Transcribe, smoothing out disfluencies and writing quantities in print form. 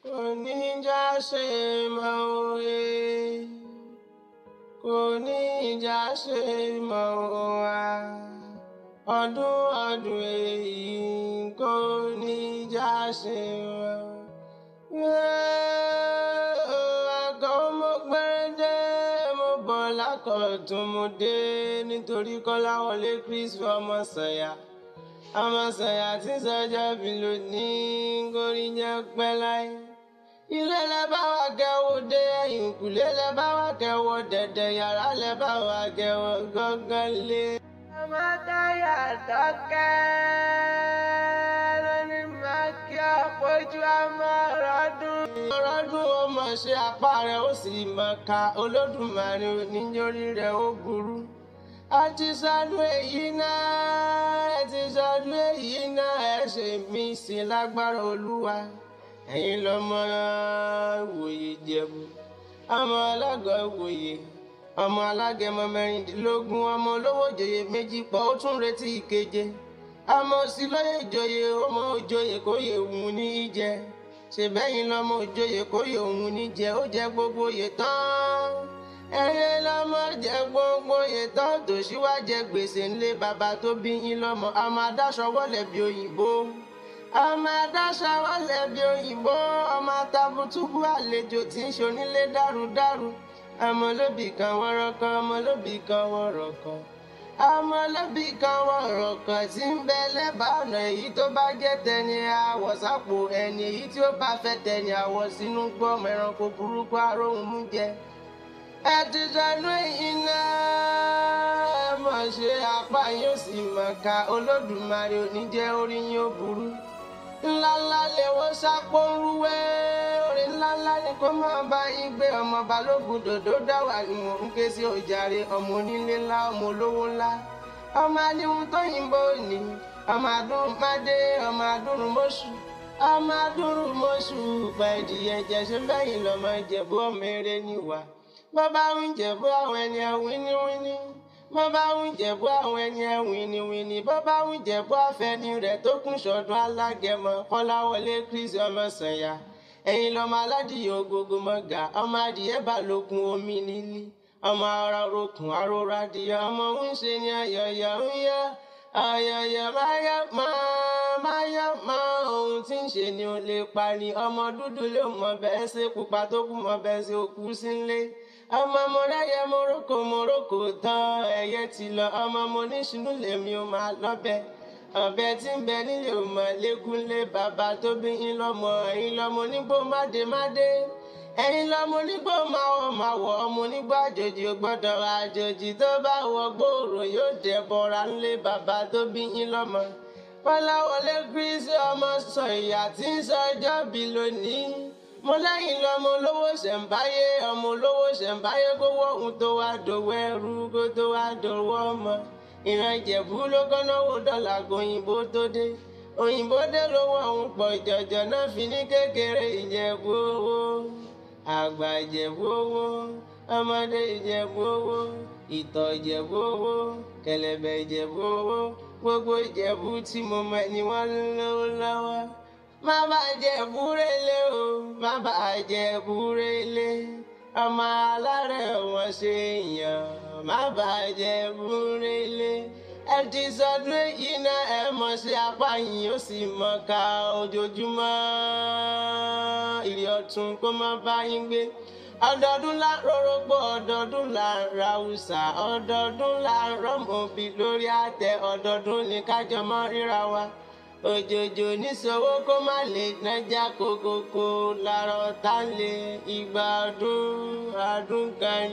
kò ní já ṣe mọ́ òye, kò ní já ṣe mọ́ wa. Ọdún èyí kò ní já ṣe mọ́. Àgọ́ mo gbẹ́rẹ́dẹ́ mo bọ̀ lákọ̀tún mo dé nítorí Kọ́láwọlé Chris ọmọ Sànyà. Ọmọ Sànyà tí sọjọ́ bí lónìí gorí jẹ́ pẹ́ láyé. Ilé lẹ bá wa kẹwò dé ẹ̀yìnkùlé lẹ bá wa kẹwò dẹ̀dẹ̀ yàrá lẹ bá wa kẹwò gángan lé. Ọmọ táyà tọ́kẹ́ lóní máa kí ọ̀pọ̀jù ọmọ ọ̀rọ̀dún. Ọ̀rọ̀dún ọmọ ṣe apá rẹ̀ ó sì mọ̀ ká Olódùmarè oníjórí rẹ̀ ó burú. A ti sọdún èyí náà, ẹ ti sọdún èyí náà, ẹ ṣe mí sí lágbára Olúwa. Ẹ̀yin lọmọ Ìwòyè Ìjẹ̀bú, ọmọ Alágọ̀ Ìwòyè, ọmọ Alágẹmọ mẹ́rìndínlógún, ọmọ olówó ìjòyè méjì pọ̀ ó tún retí ìkeje. Ọmọ Òsìlóyè ìjòyè, ọmọ òjòyè kóyè òun ní í jẹ. Ṣèbẹ́yìn lọmọ òjòyè kóyè òun ní jẹ, ó jẹ gbogbo oyè tán. Ẹyẹ lọmọ jẹ gbogbo oyè tán, tòṣìwá jẹ gbèsè ńlé bàbá tó bí yín lọ́mọ. Ọmọ adáṣọ wọlé bí òyìnbó, ọmọ adáṣọ wọlé bí òyìnbó, ọmọ atabutubu àlejò tí ń ṣonílé dárúdárú. Ọmọ olóbì kan wọ́rọ́kọ́, ọmọ olóbì kan wọ́rọ́kọ́, ọmọ olóbì kan wọ́rọ́kọ́ tí ń bẹ lẹ́bàá ọ̀nà. Èyí tó bá jẹ́ tẹni àwọ̀ sápò ẹni, èyí tí ó bá fẹ́ tẹni àwọ̀ sínú gbọ́ ọmọ ẹranko burúkú aróhùn mú jẹ. Ẹ ti sọdún èyí náà, ẹ mọ̀ ṣe apá yóò sì mọ̀ ká Olódùmarè oníjẹ́ orí yín ó burú. Ńláńlá lè wo sápó ń rúwé, orí ńláńlá ni kó máa bá yín gbé. Ọmọ Balógun dòdó dáwà ni mò ń ké sí òjàre. Ọmọ onílé ńlá, ọmọ olówó ńlá, ọmọ aníhun tó yìnbó ní, ọmọ adúrúmádé, ọmọ adúrúmọ́ṣù, ọmọ adúrúmọ́ṣù pẹ̀dìyẹ jẹ̀ṣẹ̀ bẹ́yìn lọ́mọ Ìjẹ̀bú ọmọ eré níwà. Bàbá ń Jẹ̀bú àwọn ẹni àwíníwíní, bàbá ń Jẹ̀bú àwọn ẹni àwíníwíní, bàbá ń Jẹ̀bú àfẹ́ni rẹ̀ tó kún ṣọdún Alágẹmọ Kọ́láwọlé Chris ọmọ Sànyà. Ẹ̀yin lọmọ aládìyẹ ògógó mọ́gà, ọmọ adìyẹ balógun omi nílí, ọmọ ara rokùn aróró adìyẹ, ọmọ ń ṣe ní ayọ̀yọ̀ ń yá ayọ̀yọ̀ máyá ohun tí ń ṣe ni ó lè parí. Ọmọ dúdú ló mọ bẹ́ẹ̀ ṣe, pupa tó kú mọ bẹ́ẹ̀ ṣe òkú sílé. Ọmọ mo rẹ́yẹ morókò tán ẹyẹ ti lọ. Ọmọ mo níṣinú lèmi ò máa lọ́bẹ̀, ọ̀bẹ tí ń bẹ nílé ò mọ̀ lékúnlé. Bàbá tó bí yín lọ́mọ, ẹ̀yin lọmọ onígbó mádémádé, ẹ̀yin lọmọ onígbó máwọ̀, ọmọ onígbó àjòjì ò gbọ́dọ̀ ra àjòjì. Tó bá wọ gbòòrò yóò dẹ̀ bọ́ra ńlé bàbá tó bí yín lọ́mọ. Kọ́láwọlé Chris ọmọ Sànyà tí ń sọjọ́ bí lónìí. Mo lẹ́yìn lọmọ olówó ṣẹ̀ǹbáyé, ọmọ olówó ṣẹ̀ǹbáyé kówó ohun tó wá dòwó ẹrú kó tó wá dòwó ọmọ. Ìran Ìjẹ̀bú ló kọ́náwó dọ́là òyìnbó tó dé. Òyìnbó dé lówó ọ̀hún pọ̀ jọ̀jọ̀ náà fi ní kékeré Ìjẹ̀bú owó, àgbà Ìjẹ̀bú owó, ọmọdé Ìjẹ̀bú owó, ìtọ̀ Ìjẹ̀bú owó, kẹ̀lẹ̀bẹ̀ Ìjẹ̀bú owó. Gbogbo Ìjẹ̀bú tí mo mọ̀ ni wọ́n ń lówó lọ́wọ́. Má bàa Ìjẹ̀bú relé o, má bàa Ìjẹ̀bú relé. Ọmọ alárẹ̀ wọ́n ṣe yàn, má bàa Ìjẹ̀bú relé. Ẹ ti sọdún èyí náà, ẹ mọ̀ sí apá yín ó sì mọ̀ ká ojoojúmọ́. Ìrì ọ̀tún kó má bá yín gbé. Ọdọọdún là ń rórógbó, ọdọọdún là ń ra Hausa, ọdọọdún là ń rọ́mọbì lórí àtẹ, ọdọọdún ní kájọ mọ́ ríra wa. Òjòjò níṣòwò kó má lè nájà kókókó, làrọ̀ tá lè ìgbà ọdún kan.